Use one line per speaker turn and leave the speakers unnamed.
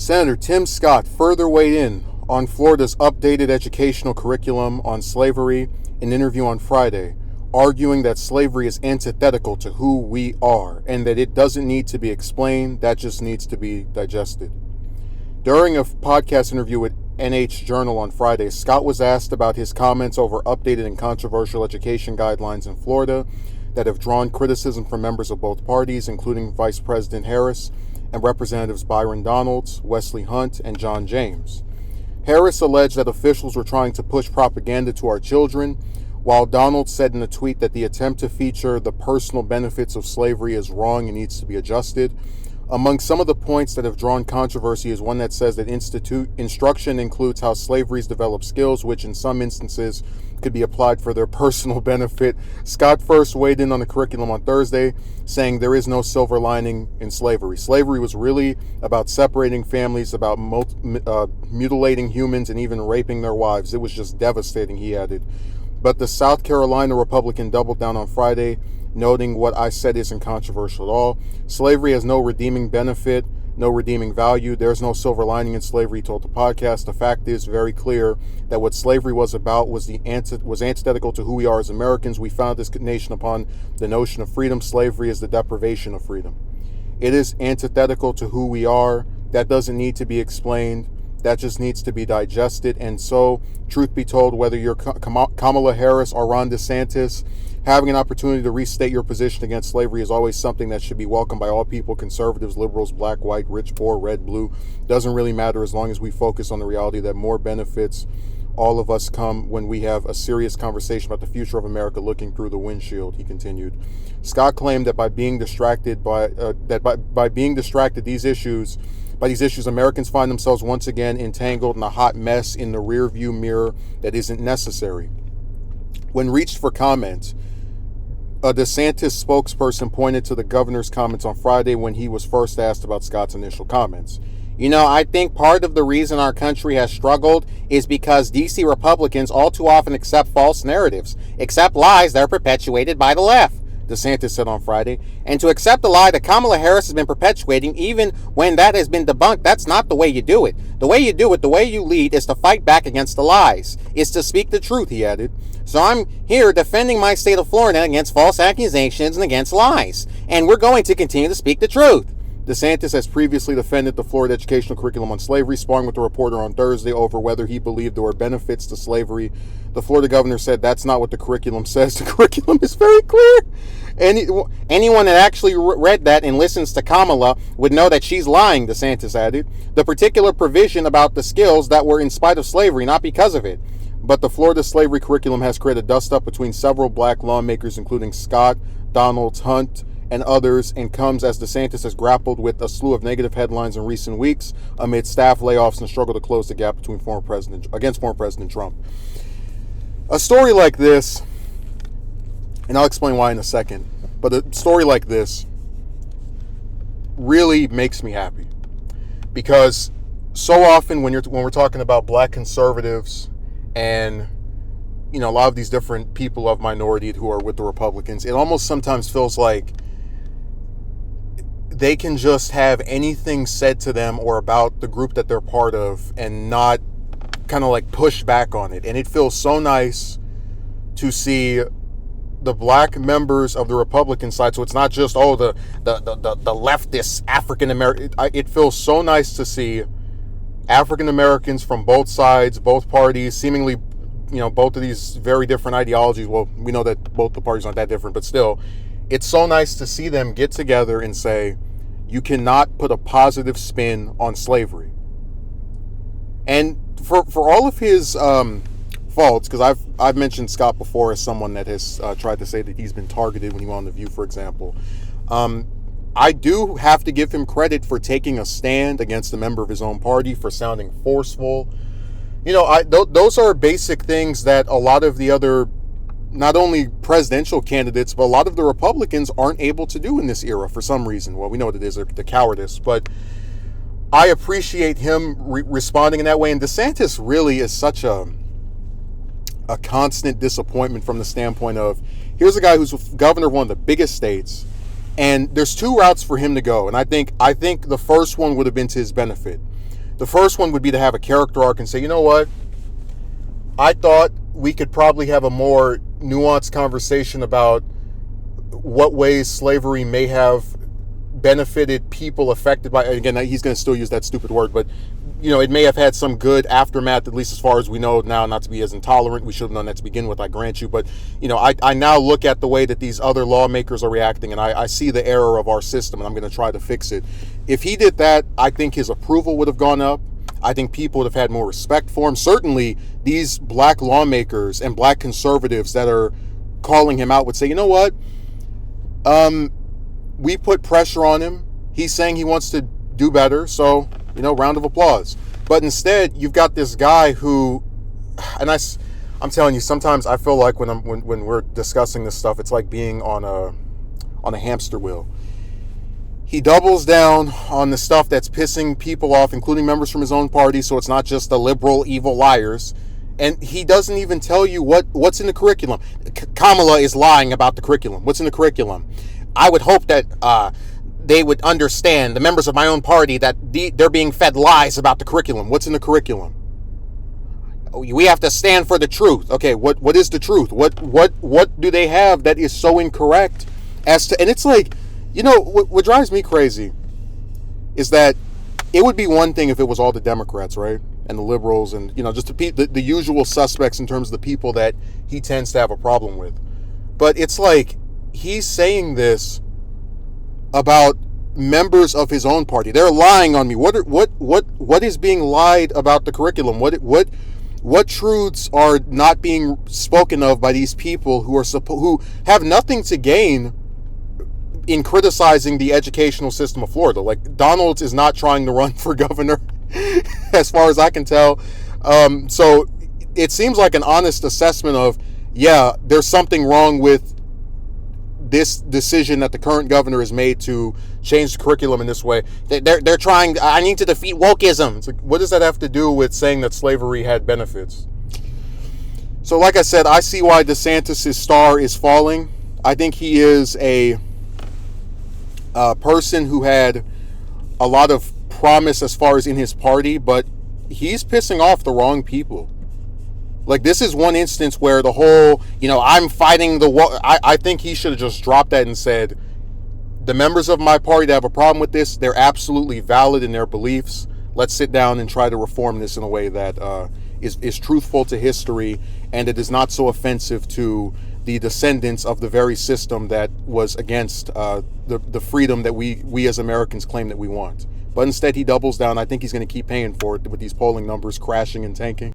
Senator Tim Scott further weighed in on Florida's updated educational curriculum on slavery in an interview on Friday, arguing that slavery is antithetical to who we are and that it doesn't need to be explained, that just needs to be digested. During a podcast interview with NH Journal on Friday, Scott was asked about his comments over updated and controversial education guidelines in Florida that have drawn criticism from members of both parties, including Vice President Harris and Representatives Byron Donalds, Wesley Hunt, and John James. Harris alleged that officials were trying to push propaganda to our children, while Donalds said in a tweet that the attempt to feature the personal benefits of slavery is wrong and needs to be adjusted. Among some of the points that have drawn controversy is one that says that instruction includes how slaveries develop skills, which in some instances could be applied for their personal benefit. Scott first weighed in on the curriculum on Thursday, saying there is no silver lining in slavery. Slavery was really about separating families, about mutilating humans, and even raping their wives. It was just devastating, he added. But the South Carolina Republican doubled down on Friday, noting what I said isn't controversial at all. Slavery has no redeeming benefit, no redeeming value. There's no silver lining in slavery, he told the podcast. The fact is very clear that what slavery was about was antithetical to who we are as Americans. We found this nation upon the notion of freedom. Slavery is the deprivation of freedom. It is antithetical to who we are. That doesn't need to be explained. That just needs to be digested. And so, truth be told, whether you're Kamala Harris or Ron DeSantis, having an opportunity to restate your position against slavery is always something that should be welcomed by all people, conservatives, liberals, black, white, rich, poor, red, blue. Doesn't really matter as long as we focus on the reality that more benefits all of us come when we have a serious conversation about the future of America looking through the windshield, he continued. Scott claimed that by being distracted these issues, Americans find themselves once again entangled in a hot mess in the rearview mirror that isn't necessary. When reached for comment, a DeSantis spokesperson pointed to the governor's comments on Friday when he was first asked about Scott's initial comments. I think part of the reason our country has struggled is because D.C. Republicans all too often accept false narratives, accept lies that are perpetuated by the left, DeSantis said on Friday. And to accept the lie that Kamala Harris has been perpetuating, even when that has been debunked, that's not the way you do it. The way you do it, the way you lead, is to fight back against the lies. It's to speak the truth, he added. So I'm here defending my state of Florida against false accusations and against lies. And we're going to continue to speak the truth. DeSantis has previously defended the Florida educational curriculum on slavery, sparring with a reporter on Thursday over whether he believed there were benefits to slavery. The Florida governor said that's not what the curriculum says. The curriculum is very clear. Anyone that actually read that and listens to Kamala would know that she's lying, DeSantis added. The particular provision about the skills that were in spite of slavery, not because of it. But the Florida slavery curriculum has created dust-up between several black lawmakers, including Scott, Donalds, Hunt, and others, and comes as DeSantis has grappled with a slew of negative headlines in recent weeks amid staff layoffs and struggle to close the gap between former President Trump. A story like this, and I'll explain why in a second, but a story like this really makes me happy, because so often when we're talking about black conservatives and a lot of these different people of minority who are with the Republicans, it almost sometimes feels like they can just have anything said to them or about the group that they're part of and not kind of like push back on it. And it feels so nice to see the black members of the Republican side. So it's not just, the leftist African American. It feels so nice to see African Americans from both sides, both parties, seemingly, both of these very different ideologies. Well, we know that both the parties aren't that different, but still, it's so nice to see them get together and say, you cannot put a positive spin on slavery. And for all of his faults, because I've mentioned Scott before as someone that has tried to say that he's been targeted when he went on The View, for example. I do have to give him credit for taking a stand against a member of his own party, for sounding forceful. Those are basic things that a lot of the other, not only presidential candidates, but a lot of the Republicans aren't able to do in this era for some reason. Well, we know what it is, the cowardice, but I appreciate him responding in that way. And DeSantis really is such a constant disappointment from the standpoint of, here's a guy who's governor of one of the biggest states, and there's two routes for him to go. And I think the first one would have been to his benefit. The first one would be to have a character arc and say, you know what? I thought we could probably have a more nuanced conversation about what ways slavery may have benefited people affected by, again, he's going to still use that stupid word, but it may have had some good aftermath, at least as far as we know now, not to be as intolerant. We should have known that to begin with, I grant you. But, I now look at the way that these other lawmakers are reacting, and I see the error of our system, and I'm going to try to fix it. If he did that, I think his approval would have gone up. I think people would have had more respect for him. Certainly, these black lawmakers and black conservatives that are calling him out would say, you know what? We put pressure on him. He's saying he wants to do better, so, round of applause. But instead, you've got this guy who, and I'm telling you, sometimes I feel like when we're discussing this stuff, it's like being on a hamster wheel. He doubles down on the stuff that's pissing people off, including members from his own party, so it's not just the liberal evil liars. And he doesn't even tell you what's in the curriculum. Kamala is lying about the curriculum. What's in the curriculum? I would hope that they would understand, the members of my own party, that they're being fed lies about the curriculum. What's in the curriculum? We have to stand for the truth. Okay, what is the truth? What do they have that is so incorrect as to? And it's like, what drives me crazy is that it would be one thing if it was all the Democrats, right? And the liberals and, just the usual suspects in terms of the people that he tends to have a problem with. But it's like he's saying this about members of his own party. They're lying on me. What is being lied about the curriculum? What truths are not being spoken of by these people who have nothing to gain in criticizing the educational system of Florida? Like, Donald is not trying to run for governor, as far as I can tell. So it seems like an honest assessment of, yeah, there's something wrong with this decision that the current governor has made to change the curriculum in this way. They're trying, I need to defeat wokeism. It's like, what does that have to do with saying that slavery had benefits? So like I said, I see why DeSantis' star is falling. I think he is a person who had a lot of promise as far as in his party, but he's pissing off the wrong people. Like, this is one instance where the whole, I'm fighting I think he should have just dropped that and said, the members of my party that have a problem with this, they're absolutely valid in their beliefs. Let's sit down and try to reform this in a way that is truthful to history, and it is not so offensive to the descendants of the very system that was against the freedom that we as Americans claim that we want. But instead, he doubles down. I think he's going to keep paying for it with these polling numbers crashing and tanking.